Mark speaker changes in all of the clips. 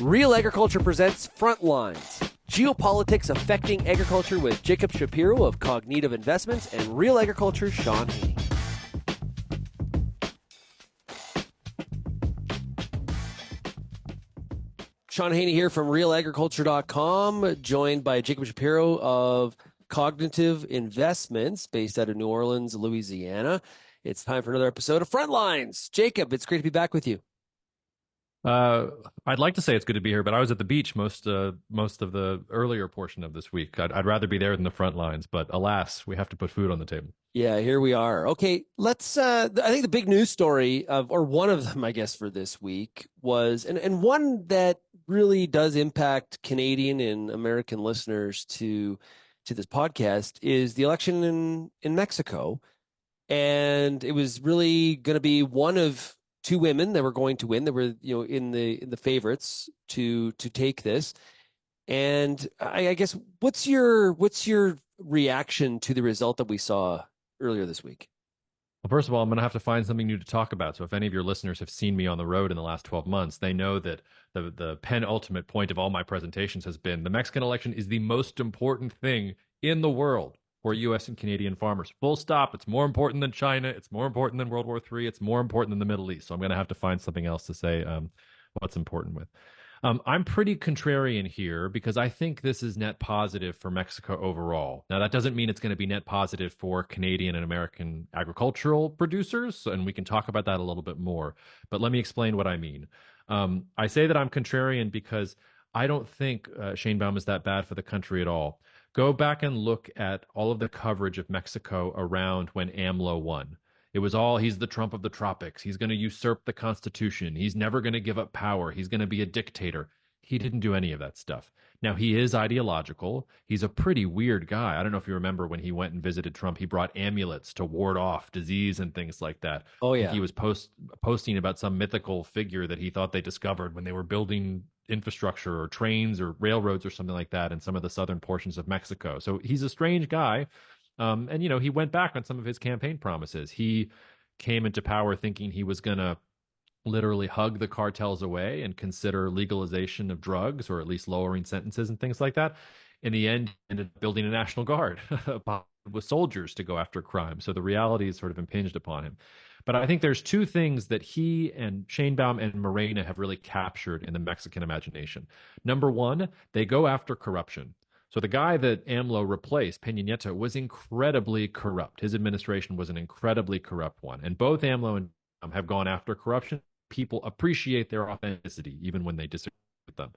Speaker 1: Real Agriculture presents Frontlines, Geopolitics Affecting Agriculture with Jacob Shapiro of Cognitive Investments and Real Agriculture's Shaun. Shaun Haney here from RealAgriculture.com, joined by Jacob Shapiro of Cognitive Investments, based out of New Orleans, Louisiana. It's time for another episode of Frontlines. Jacob, it's great to be back with you.
Speaker 2: I'd like to say it's good to be here, but I was at the beach most of the earlier portion of this week. I'd rather be there than the front lines, but alas, we have to put food on the table.
Speaker 1: Yeah, here we are. Okay, let's I think the big news story or one of them, I guess, for this week was and one that really does impact Canadian and American listeners to this podcast is the election in Mexico. And it was really going to be one of two women that were going to win, that were, in the favorites to take this. And I guess what's your reaction to the result that we saw earlier this week?
Speaker 2: Well, first of all, I'm going to have to find something new to talk about. So if any of your listeners have seen me on the road in the last 12 months, they know that the penultimate point of all my presentations has been the Mexican election is the most important thing in the world for U.S. and Canadian farmers. Full stop. It's more important than China. It's more important than World War III. It's more important than the Middle East. So I'm going to have to find something else to say what's important with. I'm pretty contrarian here because I think this is net positive for Mexico overall. Now, that doesn't mean it's going to be net positive for Canadian and American agricultural producers, and we can talk about that a little bit more. But let me explain what I mean. I say that I'm contrarian because I don't think Sheinbaum is that bad for the country at all. Go back and look at all of the coverage of Mexico around when AMLO won. It was all, he's the Trump of the tropics. He's going to usurp the Constitution. He's never going to give up power. He's going to be a dictator. He didn't do any of that stuff. Now, he is ideological. He's a pretty weird guy. I don't know if you remember when he went and visited Trump, he brought amulets to ward off disease and things like that.
Speaker 1: Oh, yeah.
Speaker 2: He was posting about some mythical figure that he thought they discovered when they were building infrastructure or trains or railroads or something like that in some of the southern portions of Mexico. So he's a strange guy. And, he went back on some of his campaign promises. He came into power thinking he was going to literally hug the cartels away and consider legalization of drugs, or at least lowering sentences and things like that. In the end, he ended up building a National Guard with soldiers to go after crime. So the reality is sort of impinged upon him. But I think there's two things that he and Sheinbaum and Morena have really captured in the Mexican imagination. Number one, they go after corruption. So the guy that AMLO replaced, Peña Nieto, was incredibly corrupt. His administration was an incredibly corrupt one. And both AMLO and have gone after corruption. People appreciate their authenticity, even when they disagree with them.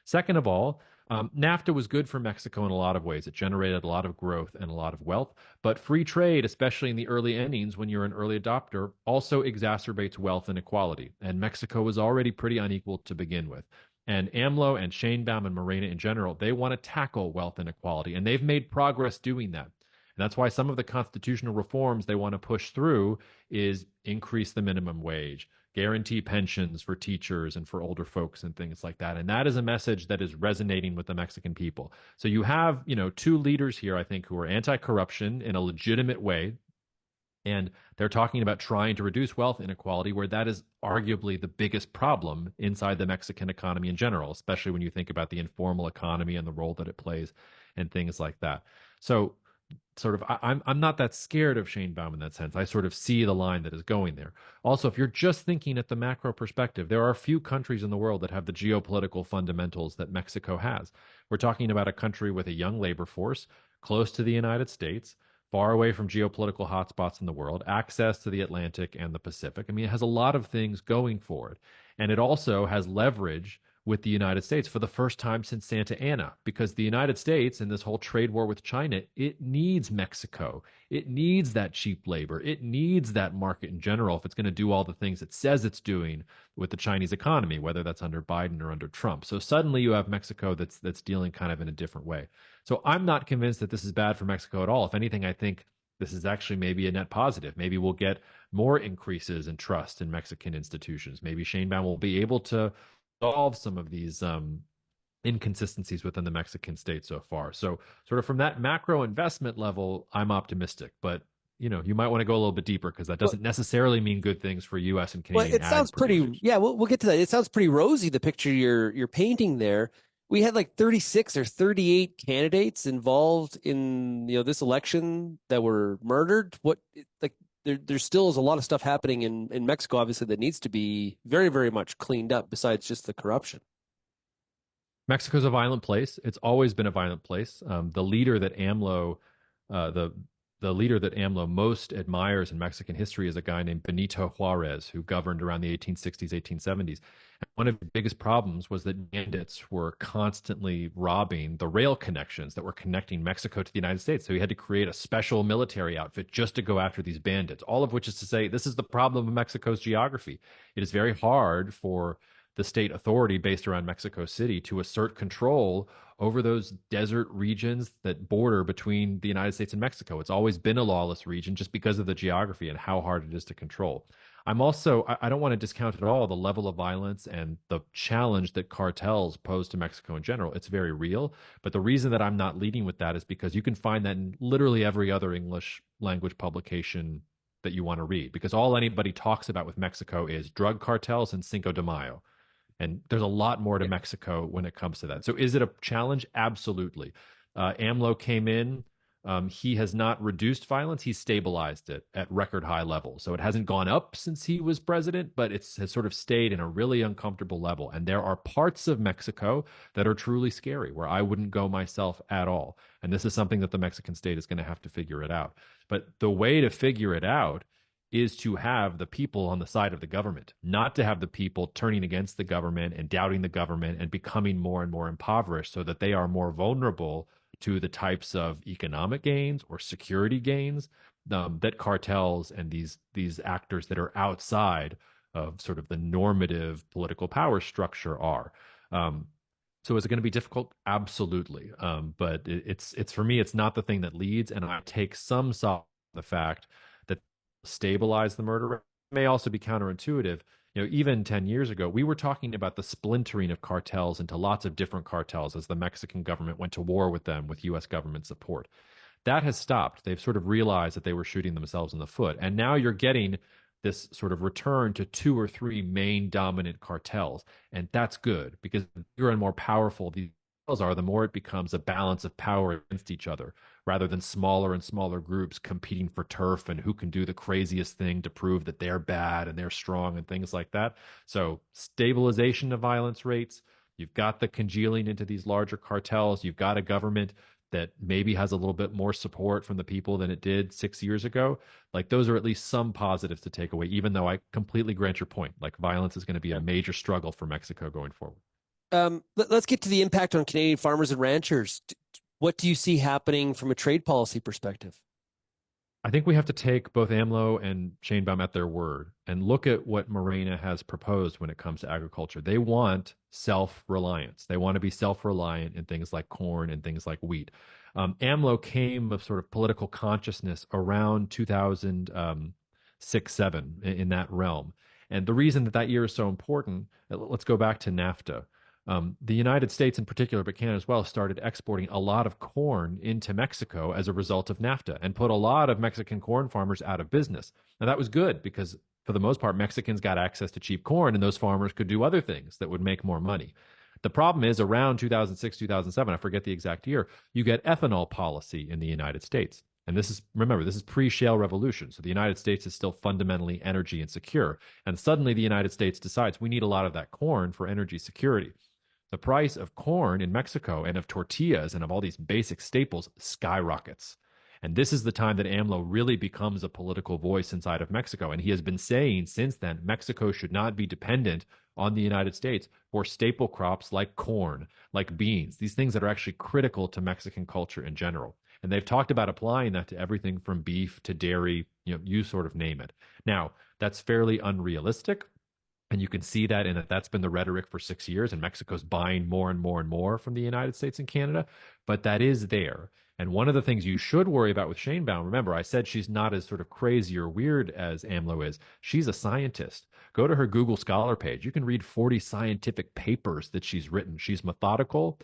Speaker 2: Second of all, NAFTA was good for Mexico in a lot of ways. It generated a lot of growth and a lot of wealth. But free trade, especially in the early innings when you're an early adopter, also exacerbates wealth inequality. And Mexico was already pretty unequal to begin with. And AMLO and Sheinbaum and Morena in general, they want to tackle wealth inequality. And they've made progress doing that. And that's why some of the constitutional reforms they want to push through is increase the minimum wage, guarantee pensions for teachers and for older folks and things like that. And that is a message that is resonating with the Mexican people. So you have, two leaders here, I think, who are anti-corruption in a legitimate way. And they're talking about trying to reduce wealth inequality, where that is arguably the biggest problem inside the Mexican economy in general, especially when you think about the informal economy and the role that it plays and things like that. So I'm not that scared of Sheinbaum in that sense. I sort of see the line that is going there. Also, if you're just thinking at the macro perspective, there are few countries in the world that have the geopolitical fundamentals that Mexico has. We're talking about a country with a young labor force, close to the United States, far away from geopolitical hotspots in the world, access to the Atlantic and the Pacific. I mean, it has a lot of things going for it. And it also has leverage with the United States for the first time since Santa Anna, because the United States in this whole trade war with China, it needs Mexico. It needs that cheap labor. It needs that market in general if it's going to do all the things it says it's doing with the Chinese economy, whether that's under Biden or under Trump. So suddenly you have Mexico that's dealing kind of in a different way. So I'm not convinced that this is bad for Mexico at all. If anything, I think this is actually maybe a net positive. Maybe we'll get more increases in trust in Mexican institutions. Maybe Sheinbaum will be able to solve some of these inconsistencies within the Mexican state so far. So sort of from that macro investment level, I'm optimistic. But you might want to go a little bit deeper because that
Speaker 1: Well,
Speaker 2: doesn't necessarily mean good things for U.S. and
Speaker 1: well,
Speaker 2: Canadian
Speaker 1: it
Speaker 2: ag
Speaker 1: sounds pretty.
Speaker 2: producers.
Speaker 1: Yeah, we'll get to that. It sounds pretty rosy. The picture you're painting there. We had like 36 or 38 candidates involved in this election that were murdered. What like there still is a lot of stuff happening in Mexico, obviously, that needs to be very, very much cleaned up. Besides just the corruption.
Speaker 2: Mexico's a violent place. It's always been a violent place. The the leader that AMLO most admires in Mexican history is a guy named Benito Juarez, who governed around the 1860s, 1870s. And one of the biggest problems was that bandits were constantly robbing the rail connections that were connecting Mexico to the United States. So he had to create a special military outfit just to go after these bandits. All of which is to say, this is the problem of Mexico's geography. It is very hard for the state authority based around Mexico City to assert control over those desert regions that border between the United States and Mexico. It's always been a lawless region just because of the geography and how hard it is to control. I don't want to discount at all the level of violence and the challenge that cartels pose to Mexico in general. It's very real. But the reason that I'm not leading with that is because you can find that in literally every other English language publication that you want to read, because all anybody talks about with Mexico is drug cartels and Cinco de Mayo. And there's a lot more to Mexico when it comes to that. So is it a challenge? Absolutely. AMLO came in. He has not reduced violence. He's stabilized it at record high levels. So it hasn't gone up since he was president, but has sort of stayed in a really uncomfortable level. And there are parts of Mexico that are truly scary where I wouldn't go myself at all. And this is something that the Mexican state is going to have to figure it out. But the way to figure it out is to have the people on the side of the government, not to have the people turning against the government and doubting the government and becoming more and more impoverished so that they are more vulnerable to the types of economic gains or security gains that cartels and these actors that are outside of sort of the normative political power structure are. So is it going to be difficult? Absolutely. But it's for me, it's not the thing that leads, and I take some solace in the fact that stabilize the murder rate. It may also be counterintuitive. Even 10 years ago, we were talking about the splintering of cartels into lots of different cartels as the Mexican government went to war with them with US government support. That has stopped. They've sort of realized that they were shooting themselves in the foot. And now you're getting this sort of return to two or three main dominant cartels. And that's good because the bigger and more powerful these cartels are, the more it becomes a balance of power against each other rather than smaller and smaller groups competing for turf and who can do the craziest thing to prove that they're bad and they're strong and things like that. So stabilization of violence rates, you've got the congealing into these larger cartels, you've got a government that maybe has a little bit more support from the people than it did 6 years ago. Like those are at least some positives to take away, even though I completely grant your point. Like violence is going to be a major struggle for Mexico going forward.
Speaker 1: Let's get to the impact on Canadian farmers and ranchers. What do you see happening from a trade policy perspective?
Speaker 2: I think we have to take both AMLO and Sheinbaum at their word and look at what Morena has proposed when it comes to agriculture. They want self-reliance. They want to be self-reliant in things like corn and things like wheat. AMLO came of sort of political consciousness around 2006, 7 in that realm. And the reason that that year is so important, let's go back to NAFTA. The United States in particular, but Canada as well, started exporting a lot of corn into Mexico as a result of NAFTA and put a lot of Mexican corn farmers out of business. Now, that was good because for the most part, Mexicans got access to cheap corn and those farmers could do other things that would make more money. The problem is around 2006, 2007, I forget the exact year, you get ethanol policy in the United States. And remember, this is pre-shale revolution. So the United States is still fundamentally energy insecure. And suddenly the United States decides we need a lot of that corn for energy security. The price of corn in Mexico and of tortillas and of all these basic staples skyrockets. And this is the time that AMLO really becomes a political voice inside of Mexico. And he has been saying since then, Mexico should not be dependent on the United States for staple crops like corn, like beans, these things that are actually critical to Mexican culture in general. And they've talked about applying that to everything from beef to dairy, you sort of name it. Now, that's fairly unrealistic. And you can see that in that that's been the rhetoric for 6 years, and Mexico's buying more and more and more from the United States and Canada. But that is there. And one of the things you should worry about with Sheinbaum, remember, I said she's not as sort of crazy or weird as AMLO is. She's a scientist. Go to her Google Scholar page. You can read 40 scientific papers that she's written. She's methodical,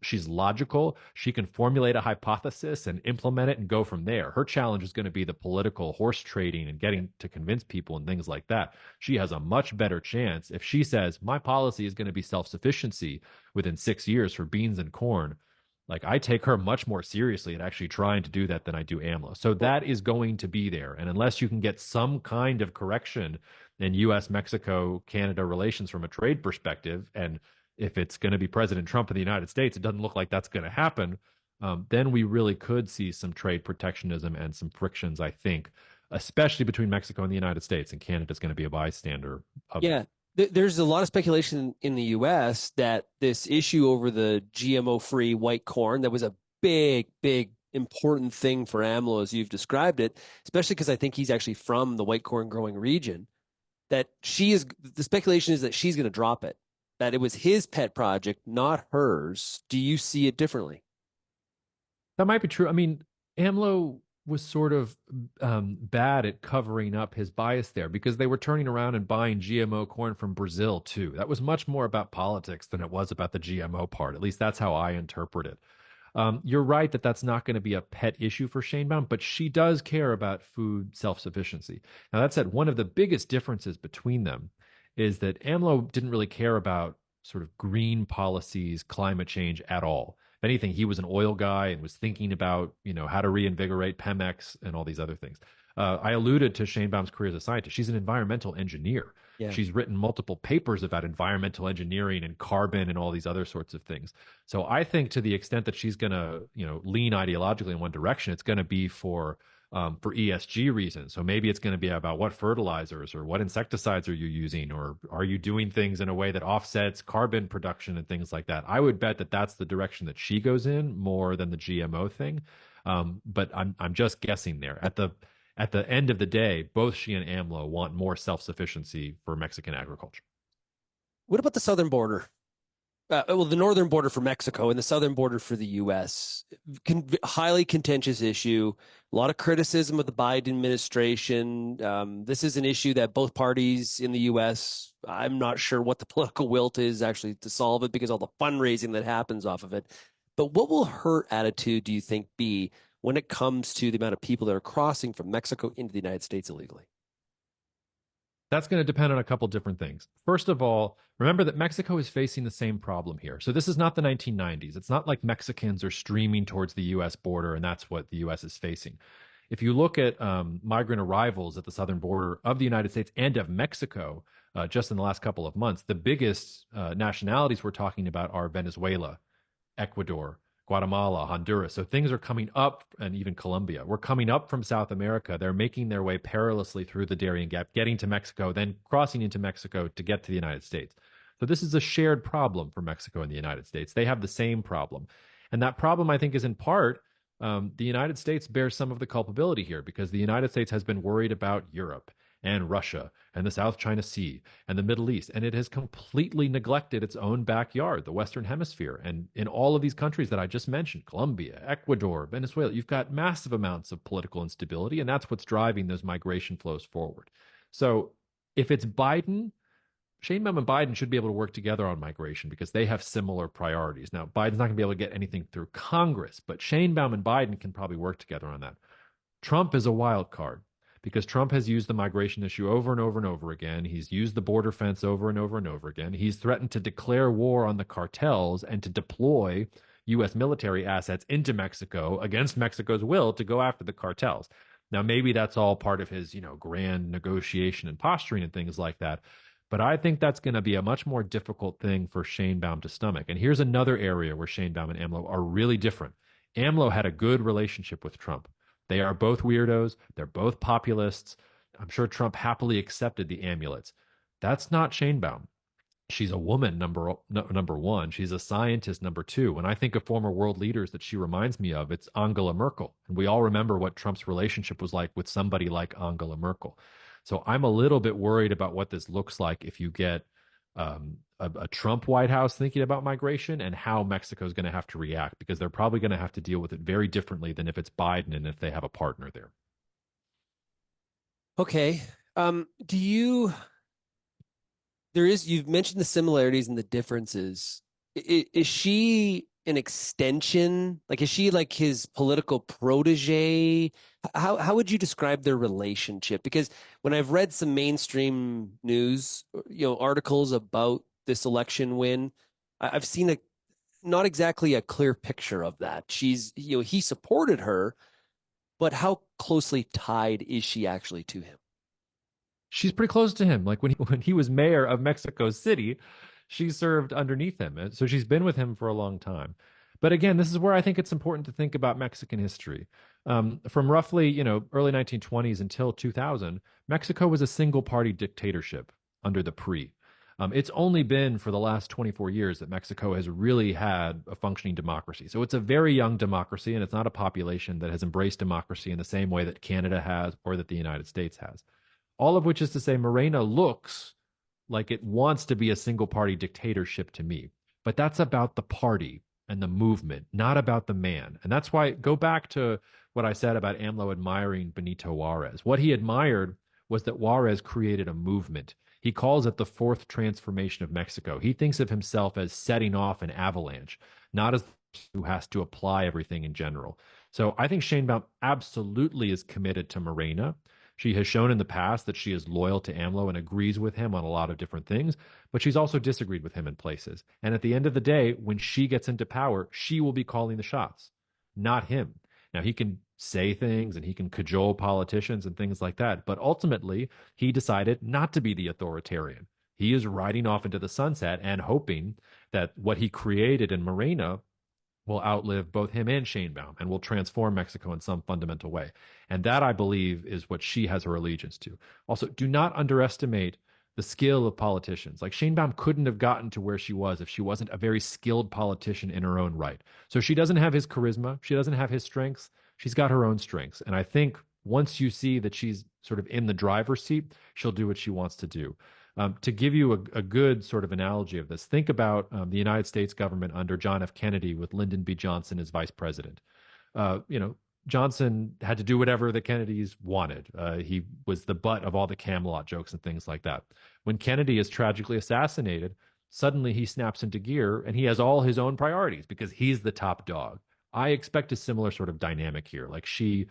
Speaker 2: she's logical. She can formulate a hypothesis and implement it and go from there. Her challenge is going to be the political horse trading and getting to convince people and things like that. She has a much better chance if she says, my policy is going to be self sufficiency within 6 years for beans and corn. Like, I take her much more seriously at actually trying to do that than I do AMLO. So that is going to be there. And unless you can get some kind of correction in US, Mexico, Canada relations from a trade perspective, and if it's going to be President Trump of the United States, it doesn't look like that's going to happen. Then we really could see some trade protectionism and some frictions, I think, especially between Mexico and the United States. And Canada's going to be a bystander of
Speaker 1: Yeah.
Speaker 2: that.
Speaker 1: There's a lot of speculation in the US that this issue over the GMO-free white corn, that was a big, big, important thing for AMLO, as you've described it, especially because I think he's actually from the white corn growing region, that the speculation is that she's going to drop it, that it was his pet project, not hers. Do you see it differently?
Speaker 2: That might be true. I mean, AMLO was sort of bad at covering up his bias there because they were turning around and buying GMO corn from Brazil too. That was much more about politics than it was about the GMO part. At least that's how I interpret it. You're right that that's not going to be a pet issue for Sheinbaum, but she does care about food self-sufficiency. Now, that said, one of the biggest differences between them is that AMLO didn't really care about sort of green policies, climate change at all. If anything, he was an oil guy and was thinking about, how to reinvigorate Pemex and all these other things. I alluded to Sheinbaum's career as a scientist. She's an environmental engineer.
Speaker 1: Yeah.
Speaker 2: She's written multiple papers about environmental engineering and carbon and all these other sorts of things. So I think to the extent that she's going to, lean ideologically in one direction, it's going to be for ESG reasons. So maybe it's going to be about what fertilizers or what insecticides are you using, or are you doing things in a way that offsets carbon production and things like that. I would bet that that's the direction that she goes in more than the GMO thing. But I'm just guessing there. At the end of the day, both she and AMLO want more self-sufficiency for Mexican agriculture.
Speaker 1: What about the southern border? Well, the northern border for Mexico and the southern border for the U.S. Highly contentious issue. A lot of criticism of the Biden administration. This is an issue that both parties in the U.S., I'm not sure what the political will is actually to solve it because all the fundraising that happens off of it. But what will her attitude, do you think, be when it comes to the amount of people that are crossing from Mexico into the United States illegally?
Speaker 2: That's going to depend on a couple different things. First of all, remember that Mexico is facing the same problem here. So this is not the 1990s. It's not like Mexicans are streaming towards the U.S. border and that's what the U.S. is facing. If you look at migrant arrivals at the southern border of the United States and of Mexico, just in the last couple of months, the biggest nationalities we're talking about are Venezuela, Ecuador, Guatemala, Honduras. So things are coming up, and even Colombia. We're coming up from South America. They're making their way perilously through the Darien Gap, getting to Mexico, then crossing into Mexico to get to the United States. So this is a shared problem for Mexico and the United States. They have the same problem. And that problem, I think, is in part the United States bears some of the culpability here because the United States has been worried about Europe and Russia and the South China Sea and the Middle East. And it has completely neglected its own backyard, the Western Hemisphere. And in all of these countries that I just mentioned, Colombia, Ecuador, Venezuela, you've got massive amounts of political instability. And that's what's driving those migration flows forward. So if it's Biden, Sheinbaum and Biden should be able to work together on migration because they have similar priorities. Now, Biden's not going to be able to get anything through Congress, but Sheinbaum and Biden can probably work together on that. Trump is a wild card because Trump has used the migration issue over and over and over again. He's used the border fence over and over and over again. He's threatened to declare war on the cartels and to deploy U.S. military assets into Mexico against Mexico's will to go after the cartels. Now, maybe that's all part of his, grand negotiation and posturing and things like that. But I think that's going to be a much more difficult thing for Sheinbaum to stomach. And here's another area where Sheinbaum and AMLO are really different. AMLO had a good relationship with Trump. They are both weirdos. They're both populists. I'm sure Trump happily accepted the amulets. That's not Sheinbaum. She's a woman, number one. She's a scientist, number two. When I think of former world leaders that she reminds me of, it's Angela Merkel. And we all remember what Trump's relationship was like with somebody like Angela Merkel. So I'm a little bit worried about what this looks like if you get a Trump White House thinking about migration and how Mexico is going to have to react because they're probably going to have to deal with it very differently than if it's Biden and if they have a partner there.
Speaker 1: Okay. Do you you've mentioned the similarities and the differences. Is she an extension? Like, is she like his political protege? How would you describe their relationship? Because when I've read some mainstream news, articles about this election win, I've seen a not exactly a clear picture of that. He supported her, but how closely tied is she actually to him?
Speaker 2: She's pretty close to him. Like when he was mayor of Mexico City, she served underneath him. So she's been with him for a long time. But again, this is where I think it's important to think about Mexican history. From roughly, early 1920s until 2000, Mexico was a single party dictatorship under the PRI. It's only been for the last 24 years that Mexico has really had a functioning democracy. So it's a very young democracy, and it's not a population that has embraced democracy in the same way that Canada has or that the United States has. All of which is to say, Morena looks like it wants to be a single party dictatorship to me. But that's about the party and the movement, not about the man. And that's why go back to what I said about AMLO admiring Benito Juarez. What he admired was that Juarez created a movement. He calls it the fourth transformation of Mexico. He thinks of himself as setting off an avalanche, not as who has to apply everything in general. So I think Sheinbaum absolutely is committed to Morena. She has shown in the past that she is loyal to AMLO and agrees with him on a lot of different things, but she's also disagreed with him in places. And at the end of the day, when she gets into power, she will be calling the shots, not him. Now, he can say things and he can cajole politicians and things like that, but ultimately, he decided not to be the authoritarian. He is riding off into the sunset and hoping that what he created in Morena will outlive both him and Sheinbaum and will transform Mexico in some fundamental way. And that, I believe, is what she has her allegiance to. Also, do not underestimate the skill of politicians. Like Sheinbaum couldn't have gotten to where she was if she wasn't a very skilled politician in her own right. So she doesn't have his charisma. She doesn't have his strengths. She's got her own strengths. And I think once you see that she's sort of in the driver's seat, she'll do what she wants to do. To give you a good sort of analogy of this, think about the United States government under John F. Kennedy with Lyndon B. Johnson as vice president. Johnson had to do whatever the Kennedys wanted. He was the butt of all the Camelot jokes and things like that. When Kennedy is tragically assassinated, suddenly he snaps into gear and he has all his own priorities because he's the top dog. I expect a similar sort of dynamic here. Like she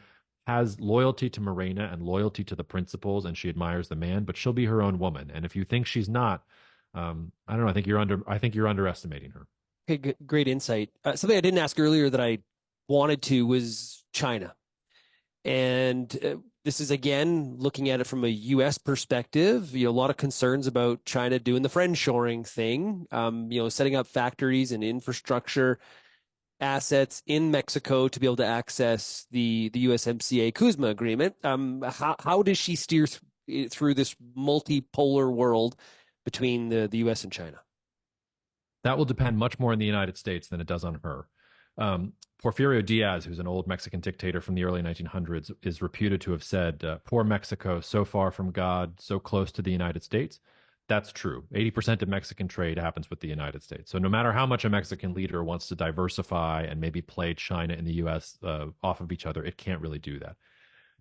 Speaker 2: has loyalty to Morena and loyalty to the principles, and she admires the man, but she'll be her own woman. And if you think she's not, I don't know. I think you're underestimating her.
Speaker 1: Okay, great insight. Something I didn't ask earlier that I wanted to was China. And this is again looking at it from a U.S. perspective. A lot of concerns about China doing the friendshoring thing. Setting up factories and infrastructure assets in Mexico to be able to access the USMCA Kuzma agreement. How does she steer through this multipolar world between the U.S. and China?
Speaker 2: That will depend much more on the United States than it does on her. Porfirio Diaz, who's an old Mexican dictator from the early 1900s, is reputed to have said, "Poor Mexico, so far from God, so close to the United States." That's true. 80% of Mexican trade happens with the United States. So no matter how much a Mexican leader wants to diversify and maybe play China and the U.S. Off of each other, it can't really do that.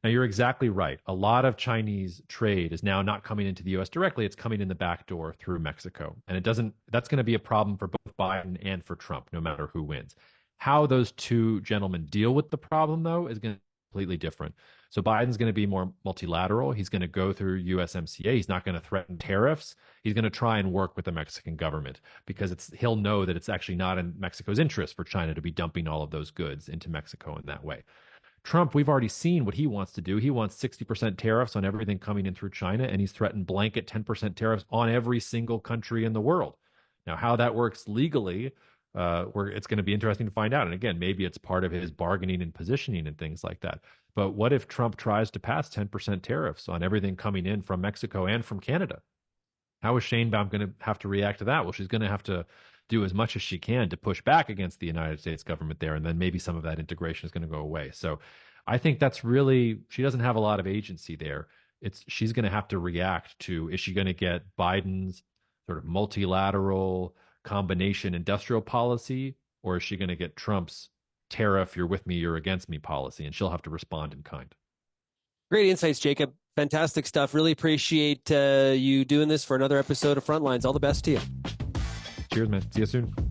Speaker 2: Now, you're exactly right. A lot of Chinese trade is now not coming into the US directly. It's coming in the back door through Mexico. And that's going to be a problem for both Biden and for Trump, no matter who wins. How those two gentlemen deal with the problem, though, is going to be completely different. So Biden's going to be more multilateral. He's going to go through USMCA. He's not going to threaten tariffs. He's going to try and work with the Mexican government because he'll know that it's actually not in Mexico's interest for China to be dumping all of those goods into Mexico in that way. Trump, we've already seen what he wants to do. He wants 60% tariffs on everything coming in through China, and he's threatened blanket 10% tariffs on every single country in the world. Now, how that works legally, it's going to be interesting to find out. And again, maybe it's part of his bargaining and positioning and things like that. But what if Trump tries to pass 10% tariffs on everything coming in from Mexico and from Canada? How is Sheinbaum going to have to react to that? Well, she's going to have to do as much as she can to push back against the United States government there, and then maybe some of that integration is going to go away. So I think that's really, she doesn't have a lot of agency there. She's going to have to react to, is she going to get Biden's sort of multilateral combination industrial policy, or is she going to get Trump's tariff, you're with me, you're against me policy, and she'll have to respond in kind?
Speaker 1: Great insights, Jacob. Fantastic stuff. Really appreciate you doing this for another episode of Frontlines. All the best to you.
Speaker 2: Cheers, man. See you soon.